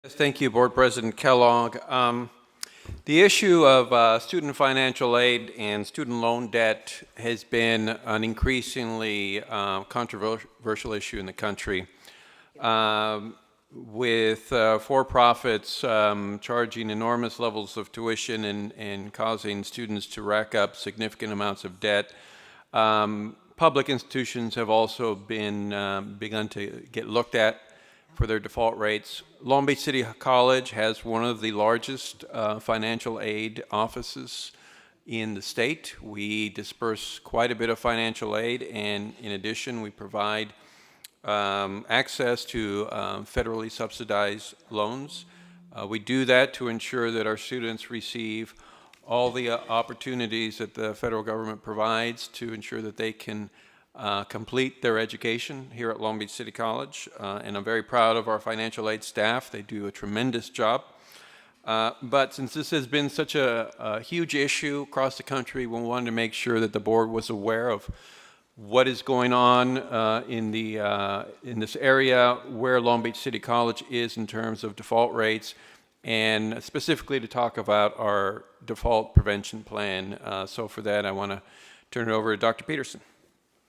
Thank you, Board President Kellogg. The issue of student financial aid and student loan debt has been an increasingly controversial issue in the country, with for-profits charging enormous levels of tuition and causing students to rack up significant amounts of debt. Public institutions have also been begun to get looked at for their default rates. Long Beach City College has one of the largest financial aid offices in the state. We disperse quite a bit of financial aid, and in addition, we provide access to federally subsidized loans. We do that to ensure that our students receive all the opportunities that the federal government provides to ensure that they can complete their education here at Long Beach City College. And I'm very proud of our financial aid staff. They do a tremendous job. But since this has been such a huge issue across the country, we wanted to make sure that the board was aware of what is going on in this area, where Long Beach City College is in terms of default rates, and specifically to talk about our default prevention plan. So for that, I want to turn it over to Dr. Peterson.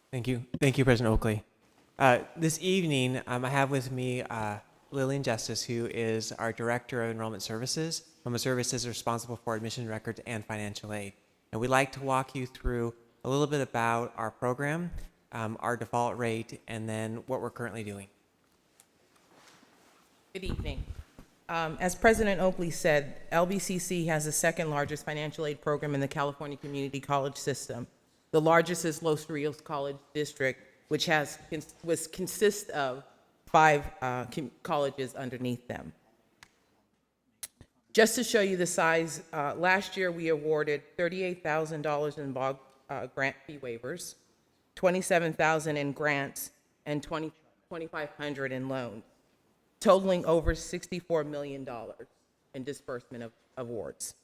Thank you. Thank you, President Oakley. This evening, I have with me Lillian Justice, who is our Director of Enrollment Services. Enrollment Services is responsible for admission records and financial aid. And we'd like to walk you through a little bit about our program, our default rate, and then what we're currently doing. Good evening. As President Oakley said, LBCC has the second largest financial aid program in the California Community College system. The largest is Los Rios College District, which consists of 5 colleges underneath them. Just to show you the size, last year we awarded $38,000 in BOG grant fee waivers, $27,000 in grants, and $2,500 in loans, totaling over $64 million in disbursement of awards.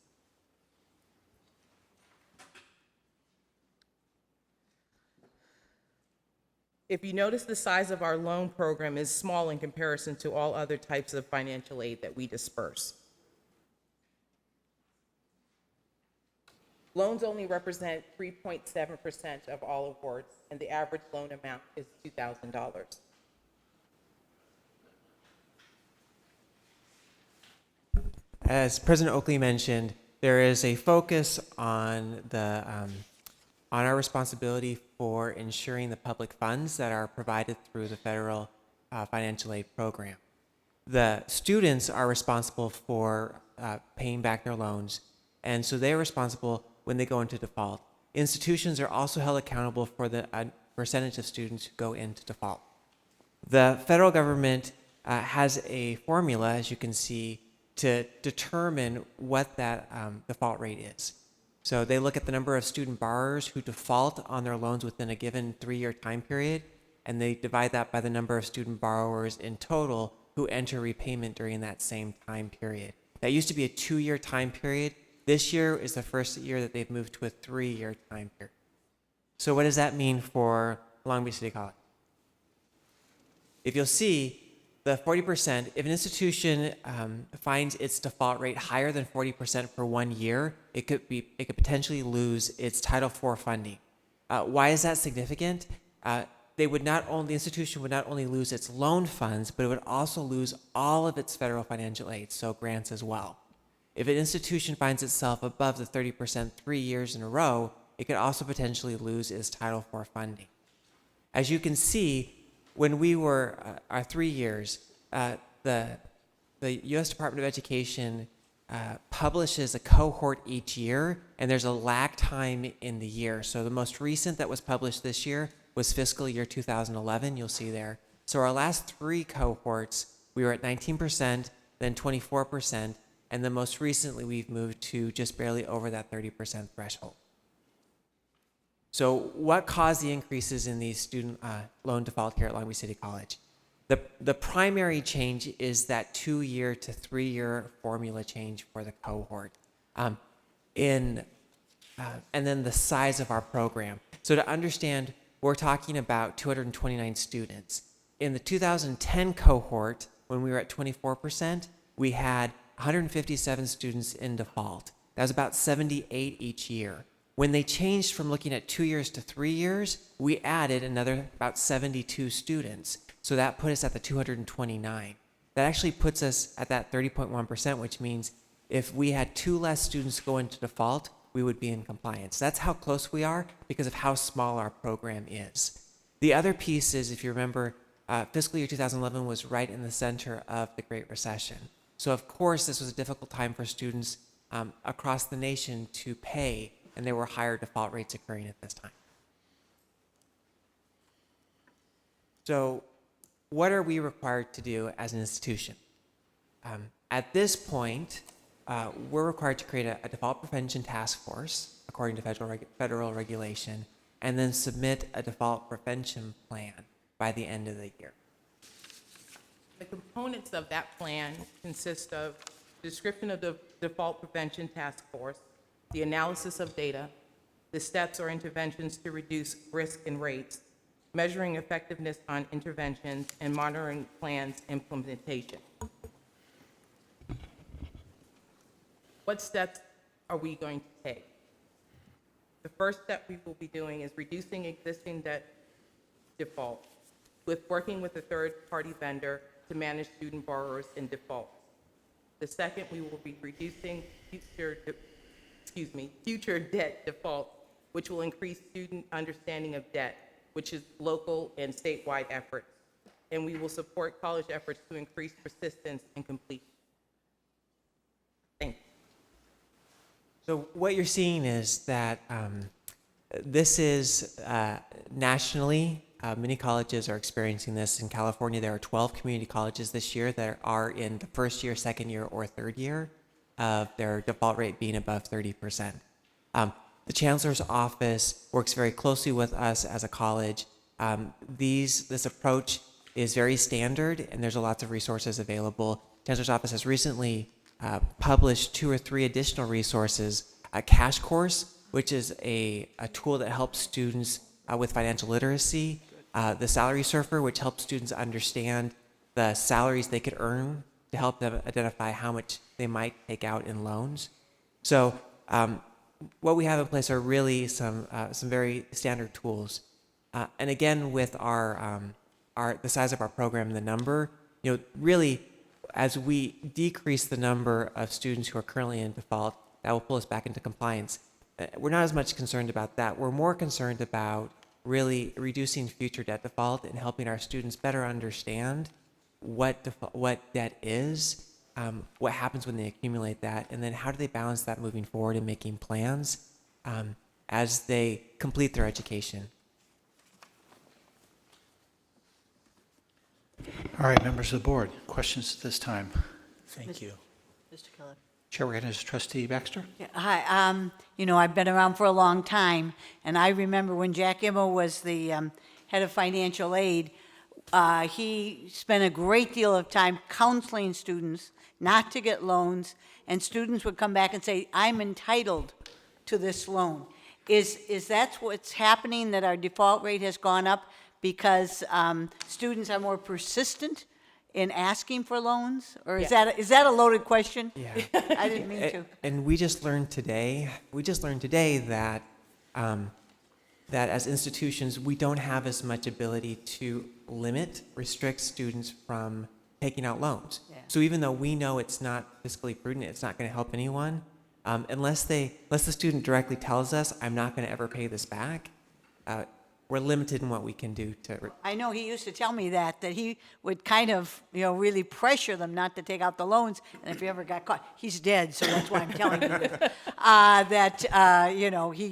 If you notice, the size of our loan program is small in comparison to all other types of financial aid that we disperse. Loans only represent 3.7% of all awards, and the average loan amount is $2,000. As President Oakley mentioned, there is a focus on on our responsibility for ensuring the public funds that are provided through the federal financial aid program. The students are responsible for paying back their loans, and so they're responsible when they go into default. Institutions are also held accountable for the percentage of students who go into default. The federal government has a formula, as you can see, to determine what that default rate is. So they look at the number of student borrowers who default on their loans within a given 3-year time period, and they divide that by the number of student borrowers in total who enter repayment during that same time period. That used to be a 2-year time period. This year is the first year that they've moved to a 3-year time period. So what does that mean for Long Beach City College? If you'll see, the 40%, if an institution finds its default rate higher than 40% for 1 year, it could potentially lose its Title IV funding. Why is that significant? The institution would not only lose its loan funds, but it would also lose all of its federal financial aid, so grants as well. If an institution finds itself above the 30% 3 years in a row, it could also potentially lose its Title IV funding. As you can see, when we were our 3 years, the U.S. Department of Education publishes a cohort each year, and there's a lag time in the year. So the most recent that was published this year was fiscal year 2011, you'll see there. So our last 3 cohorts, we were at 19%, then 24%, and then most recently we've moved to just barely over that 30% threshold. So what caused the increases in these student loan default here at Long Beach City College? The primary change is that 2-year to 3-year formula change for the cohort. And then the size of our program. So to understand, we're talking about 229 students. In the 2010 cohort, when we were at 24%, we had 157 students in default. That was about 78 each year. When they changed from looking at 2 years to 3 years, we added another about 72 students. So that put us at the 229. That actually puts us at that 30.1%, which means if we had 2 less students go into default, we would be in compliance. That's how close we are because of how small our program is. The other piece is, if you remember, fiscal year 2011 was right in the center of the Great Recession. So of course, this was a difficult time for students across the nation to pay, and there were higher default rates occurring at this time. So what are we required to do as an institution? At this point, we're required to create a default prevention task force according to federal regulation, and then submit a default prevention plan by the end of the year. The components of that plan consist of description of the default prevention task force, the analysis of data, the steps or interventions to reduce risk and rates, measuring effectiveness on interventions, and monitoring plans implementation. What steps are we going to take? The first step we will be doing is reducing existing debt default with working with a third-party vendor to manage student borrowers in default. The second, we will be reducing future debt default, which will increase student understanding of debt, which is local and statewide efforts. And we will support college efforts to increase persistence and completion. Thank you. So what you're seeing is that this is nationally, many colleges are experiencing this. In California, there are 12 community colleges this year that are in the first year, second year, or third year of their default rate being above 30%. The Chancellor's Office works very closely with us as a college. This approach is very standard, and there's lots of resources available. Chancellor's Office has recently published 2 or 3 additional resources. A Cash Course, which is a tool that helps students with financial literacy. The Salary Surfer, which helps students understand the salaries they could earn to help them identify how much they might take out in loans. So what we have in place are really some very standard tools. And again, with the size of our program, the number, really, as we decrease the number of students who are currently in default, that will pull us back into compliance. We're not as much concerned about that. We're more concerned about really reducing future debt default and helping our students better understand what debt is, what happens when they accumulate that, and then how do they balance that moving forward and making plans as they complete their education. All right, members of the board, questions at this time? Thank you. Mr. Keller. Chairwoman is Trustee Baxter. Yeah, hi. I've been around for a long time, and I remember when Jack Immel was the head of financial aid, he spent a great deal of time counseling students not to get loans, and students would come back and say, I'm entitled to this loan. Is that what's happening, that our default rate has gone up because students are more persistent in asking for loans? Or is that a loaded question? Yeah. I didn't mean to. And we just learned today that that as institutions, we don't have as much ability to restrict students from taking out loans. Yeah. So even though we know it's not fiscally prudent, it's not going to help anyone, unless the student directly tells us, I'm not going to ever pay this back, we're limited in what we can do to. I know he used to tell me that he would kind of, really pressure them not to take out the loans. And if he ever got caught, he's dead, so that's why I'm telling you this,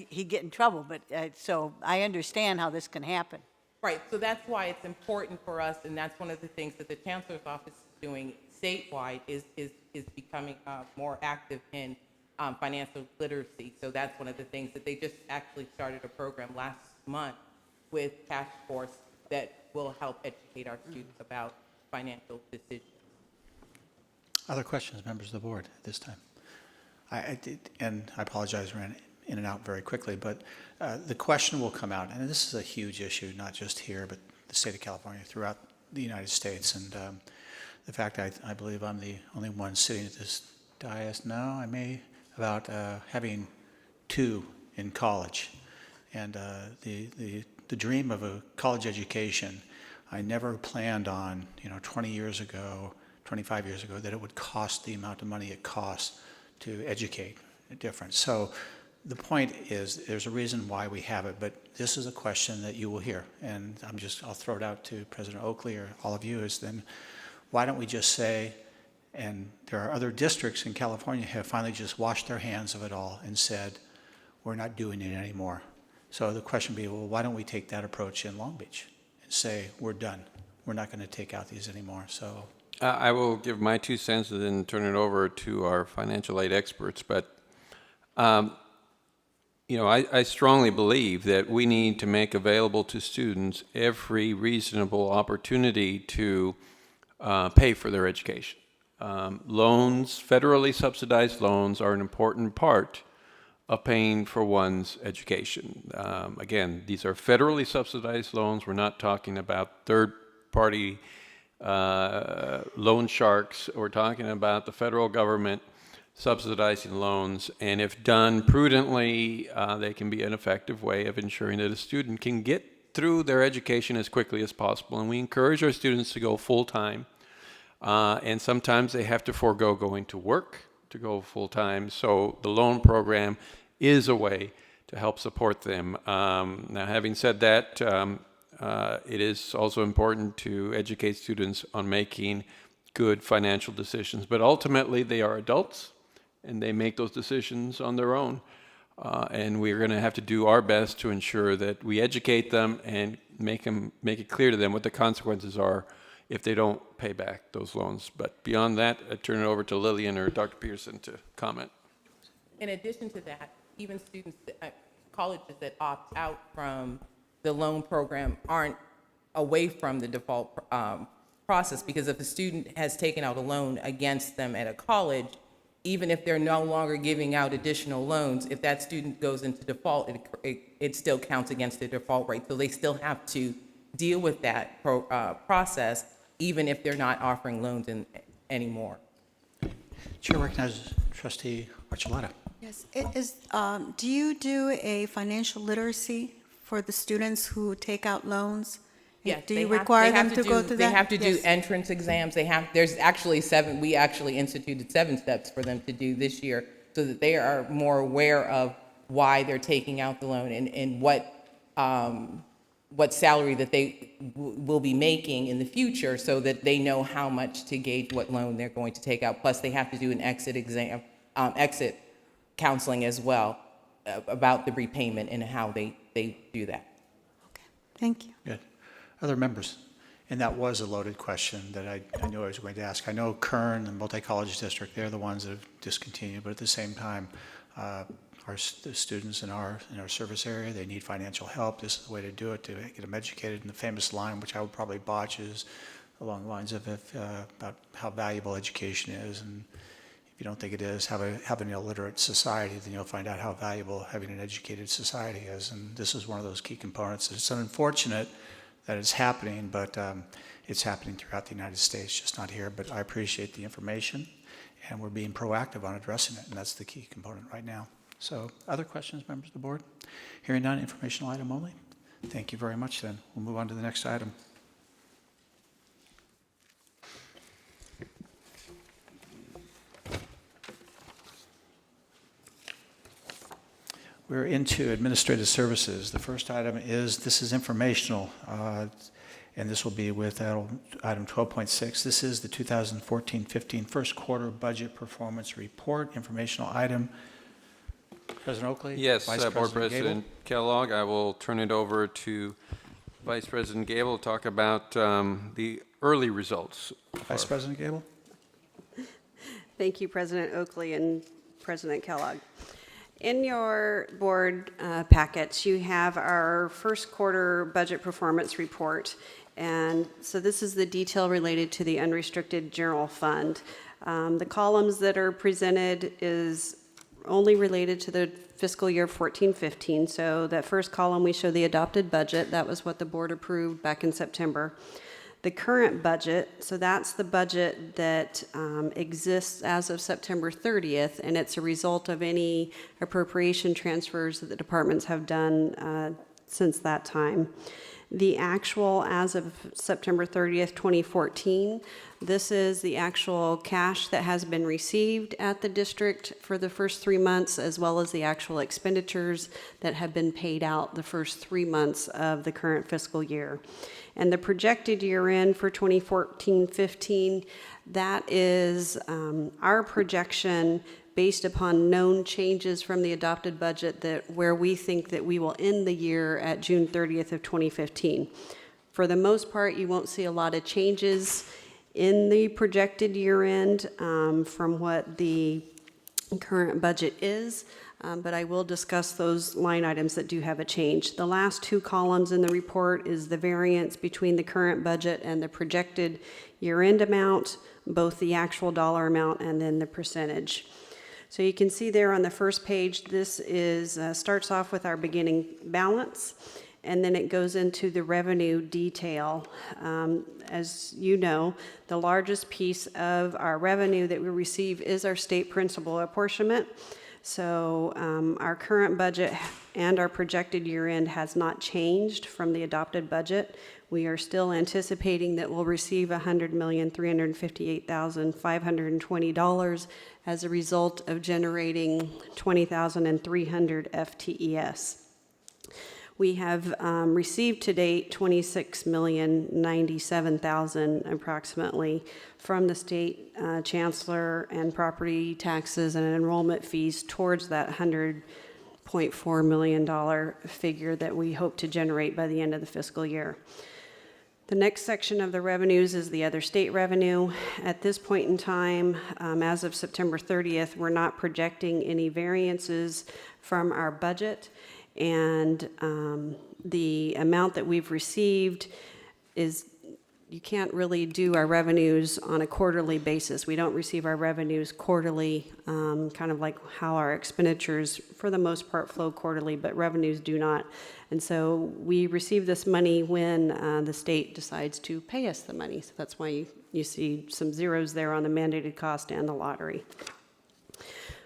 he'd get in trouble. But so I understand how this can happen. Right, so that's why it's important for us, and that's one of the things that the Chancellor's Office is doing statewide, is becoming more active in financial literacy. So that's one of the things that they just actually started a program last month with Cash Course that will help educate our students about financial decisions. Other questions, members of the board, at this time? I apologize, ran in and out very quickly, but the question will come out, and this is a huge issue, not just here, but the state of California, throughout the United States. And the fact I believe I'm the only one sitting at this dais now, I may, about having 2 in college. And the dream of a college education, I never planned on, 20 years ago, 25 years ago, that it would cost the amount of money it costs to educate different. So the point is, there's a reason why we have it, but this is a question that you will hear. And I'll throw it out to President Oakley or all of you, is then why don't we just say, and there are other districts in California have finally just washed their hands of it all and said, we're not doing it anymore. So the question would be, well, why don't we take that approach in Long Beach and say, we're done. We're not going to take out these anymore. So I will give my 2 cents and then turn it over to our financial aid experts. But, I strongly believe that we need to make available to students every reasonable opportunity to pay for their education. Loans, federally subsidized loans, are an important part of paying for one's education. Again, these are federally subsidized loans. We're not talking about third-party loan sharks. We're talking about the federal government subsidizing loans, and if done prudently, they can be an effective way of ensuring that a student can get through their education as quickly as possible. And we encourage our students to go full-time, and sometimes they have to forego going to work to go full-time. So the loan program is a way to help support them. Now, having said that, it is also important to educate students on making good financial decisions. But ultimately, they are adults, and they make those decisions on their own. And we're going to have to do our best to ensure that we educate them and make it clear to them what the consequences are if they don't pay back those loans. But beyond that, I turn it over to Lillian or Dr. Peterson to comment. In addition to that, even students, colleges that opt out from the loan program aren't away from the default process, because if a student has taken out a loan against them at a college, even if they're no longer giving out additional loans, if that student goes into default, it still counts against the default rate. So they still have to deal with that process, even if they're not offering loans anymore. Chair recognizes Trustee Archuleta. Yes, do you do a financial literacy for the students who take out loans? Yes, Do you require them to go through that? They have to do Yes. entrance exams. There's actually 7, we actually instituted 7 steps for them to do this year, so that they are more aware of why they're taking out the loan and what salary that they will be making in the future, so that they know how much to gauge what loan they're going to take out. Plus, they have to do an exit exam, exit counseling as well, about the repayment and how they do that. Okay, thank you. Good. Other members? And that was a loaded question that I knew I was going to ask. I know Kern and Multi-College District, they're the ones that have discontinued, but at the same time, the students in our service area, they need financial help. This is the way to do it, to get them educated. And the famous line, which I would probably botch, is along the lines of about how valuable education is. And if you don't think it is, have an illiterate society, then you'll find out how valuable having an educated society is. And this is one of those key components. It's unfortunate that it's happening, but it's happening throughout the United States, just not here. But I appreciate the information, and we're being proactive on addressing it, and that's the key component right now. So, other questions, members of the board? Hearing none, informational item only. Thank you very much, then. We'll move on to the next item. We're into administrative services. The first item this is informational, and this will be with item 12.6. This is the 2014-15 first quarter budget performance report, informational item. President Oakley? Yes, Vice Board Gable? President Kellogg, I will turn it over to Vice President Gable to talk about the early results. Vice President Gable? Thank you, President Oakley and President Kellogg. In your board packets, you have our first quarter budget performance report. And so this is the detail related to the unrestricted general fund. The columns that are presented is only related to the fiscal year 14-15. So that first column, we show the adopted budget. That was what the board approved back in September. The current budget, so that's the budget that exists as of September 30th, and it's a result of any appropriation transfers that the departments have done since that time. The actual as of September 30th, 2014, this is the actual cash that has been received at the district for the first 3 months, as well as the actual expenditures that have been paid out the first 3 months of the current fiscal year. And the projected year end for 2014-15, that is our projection based upon known changes from the adopted budget, that where we think that we will end the year at June 30th of 2015. For the most part, you won't see a lot of changes in the projected year end from what the current budget is, but I will discuss those line items that do have a change. The last two columns in the report is the variance between the current budget and the projected year-end amount, both the actual dollar amount and then the percentage. So you can see there on the first page, this is starts off with our beginning balance, and then it goes into the revenue detail. As you know, the largest piece of our revenue that we receive is our state principal apportionment. So our current budget and our projected year end has not changed from the adopted budget. We are still anticipating that we'll receive $100,358,520 as a result of generating 20,300 FTES. We have received to date $26,097,000 approximately from the state chancellor and property taxes and enrollment fees towards that $100.4 million figure that we hope to generate by the end of the fiscal year. The next section of the revenues is the other state revenue. At this point in time, as of September 30th, we're not projecting any variances from our budget, and the amount that we've received is, you can't really do our revenues on a quarterly basis. We don't receive our revenues quarterly, kind of like how our expenditures, for the most part, flow quarterly, but revenues do not. And so we receive this money when the state decides to pay us the money. So that's why you see some zeros there on the mandated cost and the lottery.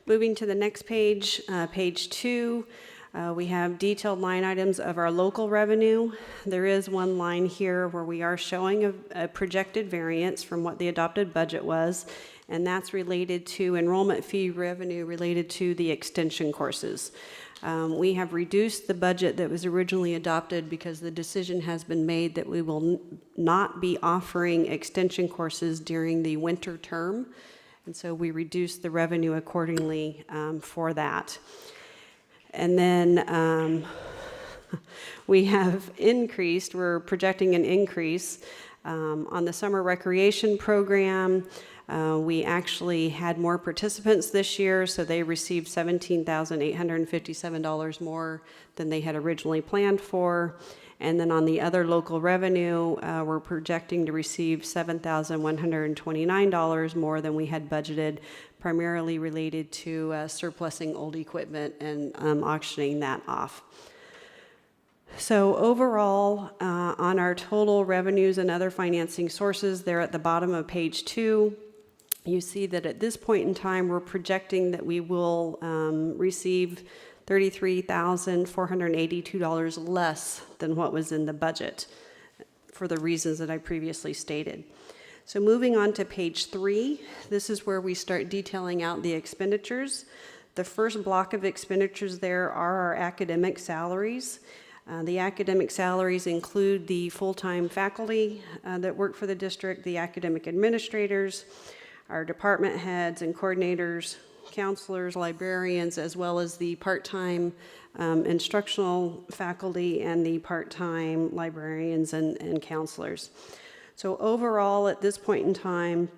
Moving to the next page, page 2. We have detailed line items of our local revenue. There is one line here where we are showing a projected variance from what the adopted budget was, and that's related to enrollment fee revenue related to the extension courses. We have reduced the budget that was originally adopted because the decision has been made that we will not be offering extension courses during the winter term, and so we reduced the revenue accordingly for that. And then we have increased, we're projecting an increase on the summer recreation program. We actually had more participants this year, so they received $17,857 more than they had originally planned for. And then on the other local revenue, we're projecting to receive $7,129 more than we had budgeted, primarily related to surplusing old equipment and auctioning that off. So overall, on our total revenues and other financing sources, they're at the bottom of page 2. You see that at this point in time, we're projecting that we will receive $33,482 less than what was in the budget for the reasons that I previously stated. So moving on to page 3, this is where we start detailing out the expenditures. The first block of expenditures there are our academic salaries. The academic salaries include the full-time faculty that work for the district, the academic administrators, our department heads and coordinators, counselors, librarians, as well as the part-time instructional faculty and the part-time librarians and counselors. So overall, at this point in time,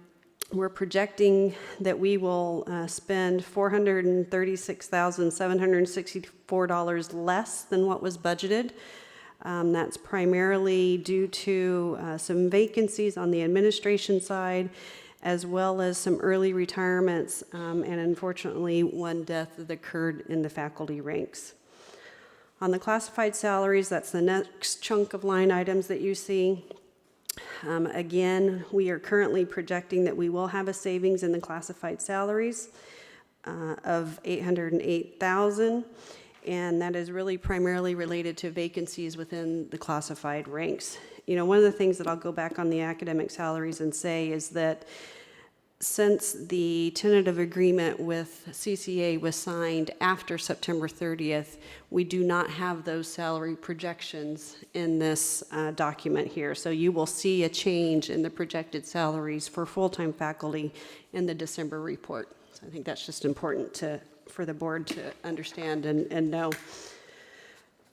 we're projecting that we will spend $436,764 less than what was budgeted. That's primarily due to some vacancies on the administration side, as well as some early retirements, and unfortunately, one death that occurred in the faculty ranks. On the classified salaries, that's the next chunk of line items that you see. Again, we are currently projecting that we will have a savings in the classified salaries of $808,000, and that is really primarily related to vacancies within the classified ranks. You know, one of the things that I'll go back on the academic salaries and say is that since the tentative agreement with CCA was signed after September 30th, we do not have those salary projections in this document here. So you will see a change in the projected salaries for full-time faculty in the December report. So I think that's just important for the board to understand and know.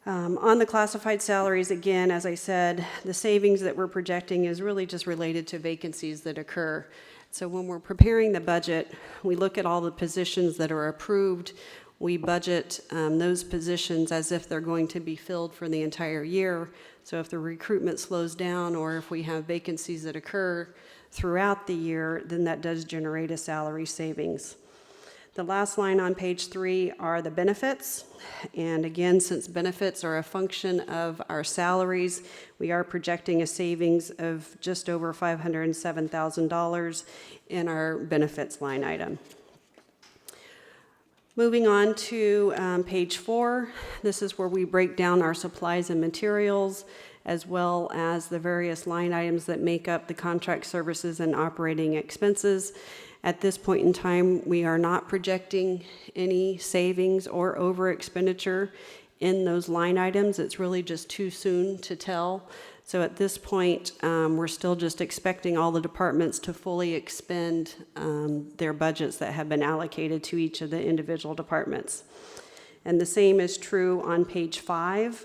On the classified salaries, again, as I said, the savings that we're projecting is really just related to vacancies that occur. So when we're preparing the budget, we look at all the positions that are approved. We budget those positions as if they're going to be filled for the entire year. So if the recruitment slows down or if we have vacancies that occur throughout the year, then that does generate a salary savings. The last line on page 3 are the benefits. And again, since benefits are a function of our salaries, we are projecting a savings of just over $507,000 in our benefits line item. Moving on to page 4, this is where we break down our supplies and materials, as well as the various line items that make up the contract services and operating expenses. At this point in time, we are not projecting any savings or over expenditure in those line items. It's really just too soon to tell. So at this point, we're still just expecting all the departments to fully expend their budgets that have been allocated to each of the individual departments. And the same is true on page 5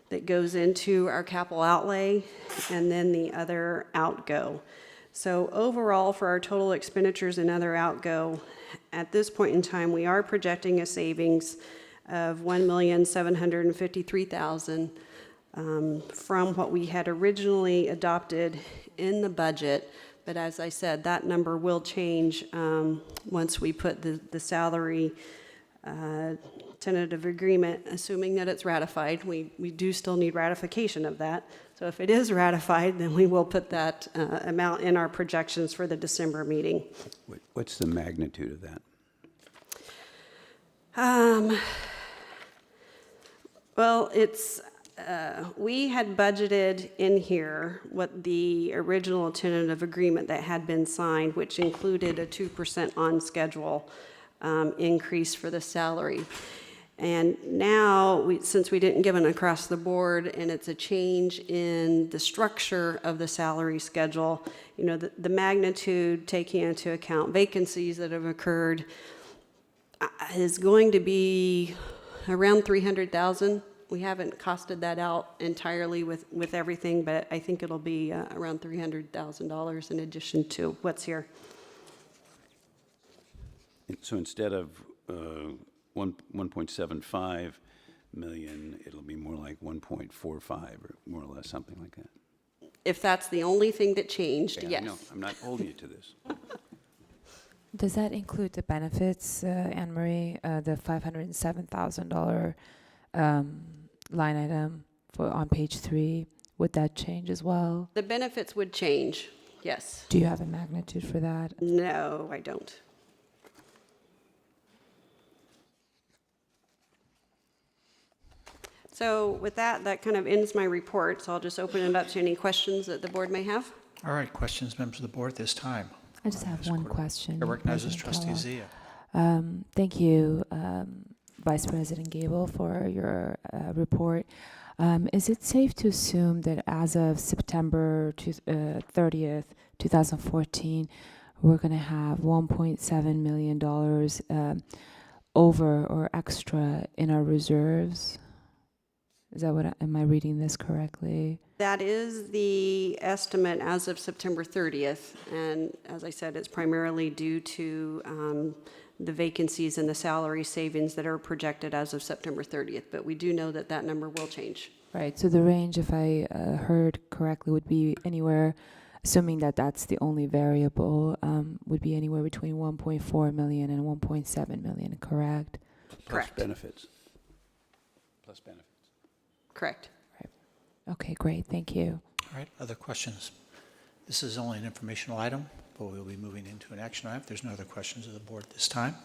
that goes into our capital outlay and then the other outgo. So overall, for our total expenditures and other outgo, at this point in time, we are projecting a savings of $1,753,000 from what we had originally adopted in the budget. But as I said, that number will change once we put the salary tentative agreement, assuming that it's ratified. We do still need ratification of that. So if it is ratified, then we will put that amount in our projections for the December meeting. What's the magnitude of that? Well, it's, we had budgeted in here what the original tentative agreement that had been signed, which included a 2% on schedule increase for the salary. And now, since we didn't give an across the board and it's a change in the structure of the salary schedule, you know, the magnitude taking into account vacancies that have occurred is going to be around $300,000. We haven't costed that out entirely with everything, but I think it'll be around $300,000 in addition to what's here. So instead of 1.75 million, it'll be more like 1.45 or more or less, something like that. If that's the only thing that changed, Yeah, yes. I know. I'm not holding you to this. Does that include the benefits, Anne Marie, the $507,000 line item on page 3? Would that change as well? The benefits would change, yes. Do you have a magnitude for that? No, I don't. So with that kind of ends my report, so I'll just open it up to any questions that the board may have. All right, questions, members of the board at this time? I just have one question. I recognize President Trustee Kellogg. Zia. Thank you, Vice President Gable, for your report. Is it safe to assume that as of September 30th, 2014, we're going to have $1.7 million over or extra in our reserves? Is that what, am I reading this correctly? That is the estimate as of September 30th, and as I said, it's primarily due to the vacancies and the salary savings that are projected as of September 30th, but we do know that that number will change. Right, so the range, if I heard correctly, would be anywhere, assuming that that's the only variable, would be anywhere between 1.4 million and 1.7 million, correct? Correct. Plus benefits. Plus benefits. Correct. Okay, great, thank you. All right, other questions? This is only an informational item, but we'll be moving into an action item. If there's no other questions of the board at this time,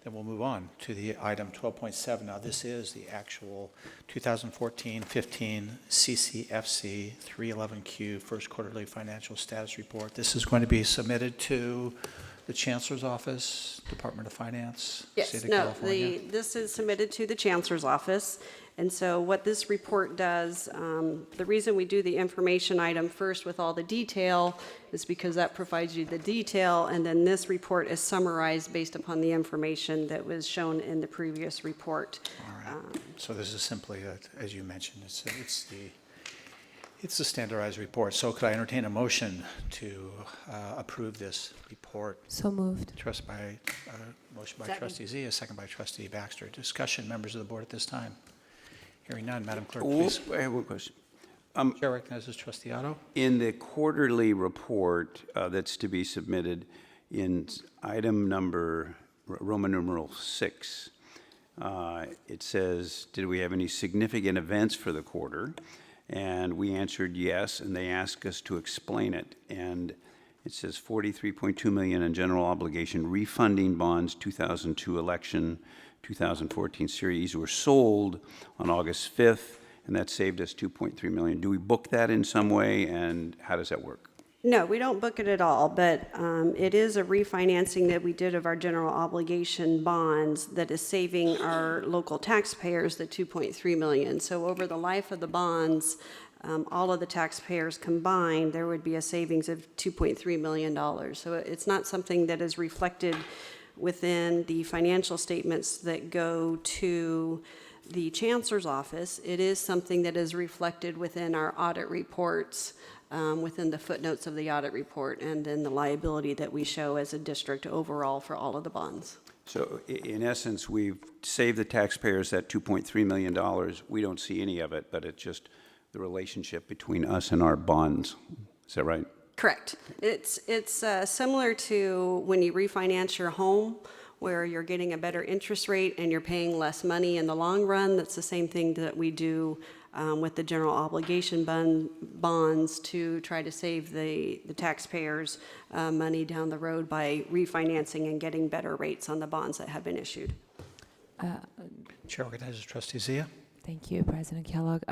then we'll move on to the item 12.7. Now, this is the actual 2014-15 CCFC 311Q First Quarterly Financial Status Report. This is going to be submitted to the Chancellor's Office, Department of Finance, Yes, State of no, California. this is submitted to the Chancellor's Office. And so what this report does, the reason we do the information item first with all the detail is because that provides you the detail, and then this report is summarized based upon the information that was shown in the previous report. All right. So this is simply, as you mentioned, it's a standardized report. So could I entertain a motion to approve this report? So moved. Motion by Trustee Zia, second by Trustee Baxter. Discussion, members of the board at this time. Hearing none, Madam Clerk, please. I have one question. Chair recognizes Trustee Otto. In the quarterly report that's to be submitted in item number, Roman numeral 6, it says, did we have any significant events for the quarter? And we answered yes, and they asked us to explain it. And it says 43.2 million in general obligation refunding bonds 2002 election, 2014 series were sold on August 5th, and that saved us 2.3 million. Do we book that in some way, and how does that work? No, we don't book it at all, but it is a refinancing that we did of our general obligation bonds that is saving our local taxpayers the 2.3 million. So over the life of the bonds, all of the taxpayers combined, there would be a savings of $2.3 million. So it's not something that is reflected within the financial statements that go to the Chancellor's Office. It is something that is reflected within our audit reports, within the footnotes of the audit report, and then the liability that we show as a district overall for all of the bonds. So in essence, we've saved the taxpayers that $2.3 million. We don't see any of it, but it's just the relationship between us and our bonds. Is that right? Correct. It's similar to when you refinance your home, where you're getting a better interest rate and you're paying less money in the long run. That's the same thing that we do with the general obligation bonds to try to save the taxpayers money down the road by refinancing and getting better rates on the bonds that have been issued. Chair recognizes Trustee Zia. Thank you, President Kellogg.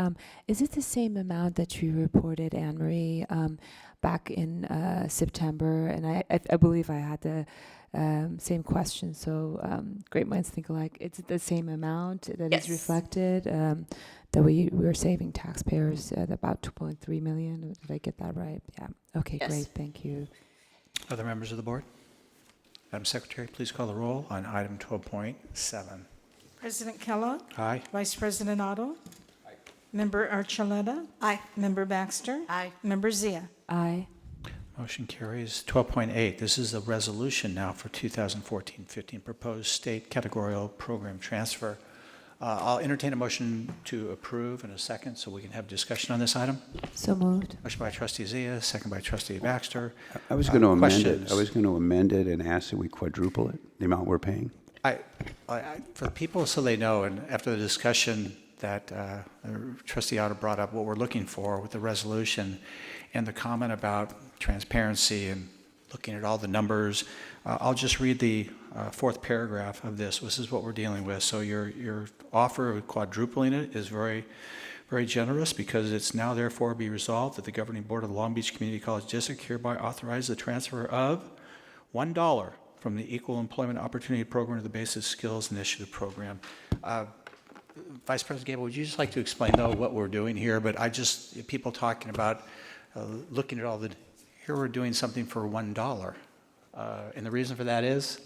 Is it the same amount that you reported, Anne Marie, back in September? And I believe I had the same question. So great minds think alike. It's the same amount that is reflected that we were saving taxpayers at about 2.3 million. Did I get that right? Yeah. Okay. Yes. Great. Thank you. Other members of the board? Madam Secretary, please call the roll on item 12.7. President Kellogg. Aye. Vice President Otto. Member Archuleta. Aye. Member Baxter. Aye. Member Zia. Aye. Motion carries. 12.8, this is a resolution now for 2014-15, proposed state categorical program transfer. I'll entertain a motion to approve in a second so we can have discussion on this item. So moved. Motion by Trustee Zia, second by Trustee Baxter. I was going to amend it. Questions? I was going to amend it and ask that we quadruple it, the amount we're paying. For people so they know, and after the discussion that Trustee Otto brought up, what we're looking for with the resolution and the comment about transparency and looking at all the numbers, I'll just read the fourth paragraph of this. This is what we're dealing with. So your offer of quadrupling it is very, very generous, because it's now therefore be resolved that the Governing Board of the Long Beach Community College District hereby authorizes the transfer of $1 from the Equal Employment Opportunity Program to the Basic Skills Initiative Program. Vice President Gable, would you just like to explain, though, what we're doing here? But people talking about looking at all the, here we're doing something for $1. And the reason for that is?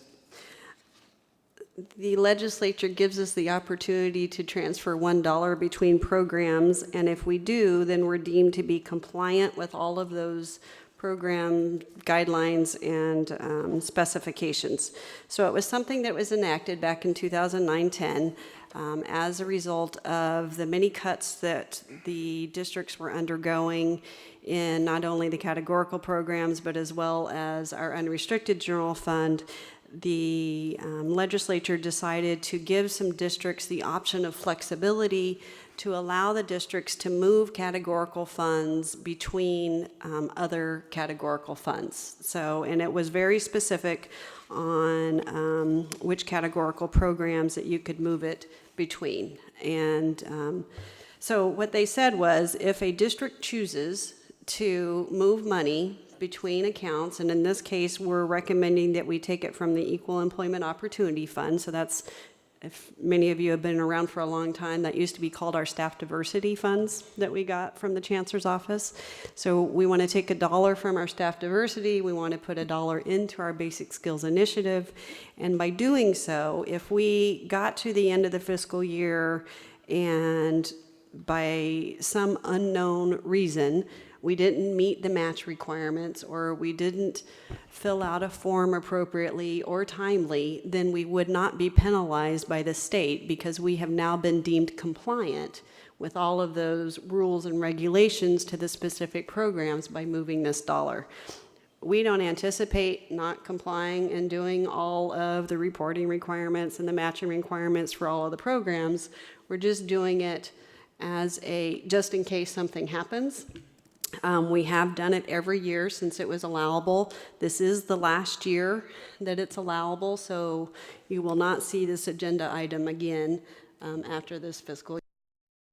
The legislature gives us the opportunity to transfer $1 between programs, and if we do, then we're deemed to be compliant with all of those program guidelines and specifications. So it was something that was enacted back in 2009-10 as a result of the many cuts that the districts were undergoing in not only the categorical programs, but as well as our unrestricted general fund. The legislature decided to give some districts the option of flexibility to allow the districts to move categorical funds between other categorical funds. So, and it was very specific on which categorical programs that you could move it between. And so what they said was, if a district chooses to move money between accounts, and in this case, we're recommending that we take it from the Equal Employment Opportunity Fund. So that's, if many of you have been around for a long time, that used to be called our staff diversity funds that we got from the Chancellor's office. So we want to take $1 from our staff diversity, we want to put $1 into our basic skills initiative. And by doing so, if we got to the end of the fiscal year and by some unknown reason, we didn't meet the match requirements, or we didn't fill out a form appropriately or timely, then we would not be penalized by the state, because we have now been deemed compliant with all of those rules and regulations to the specific programs by moving this dollar. We don't anticipate not complying and doing all of the reporting requirements and the matching requirements for all of the programs. We're just doing it as a, just in case something happens. We have done it every year since it was allowable. This is the last year that it's allowable, so you will not see this agenda item again after this fiscal year.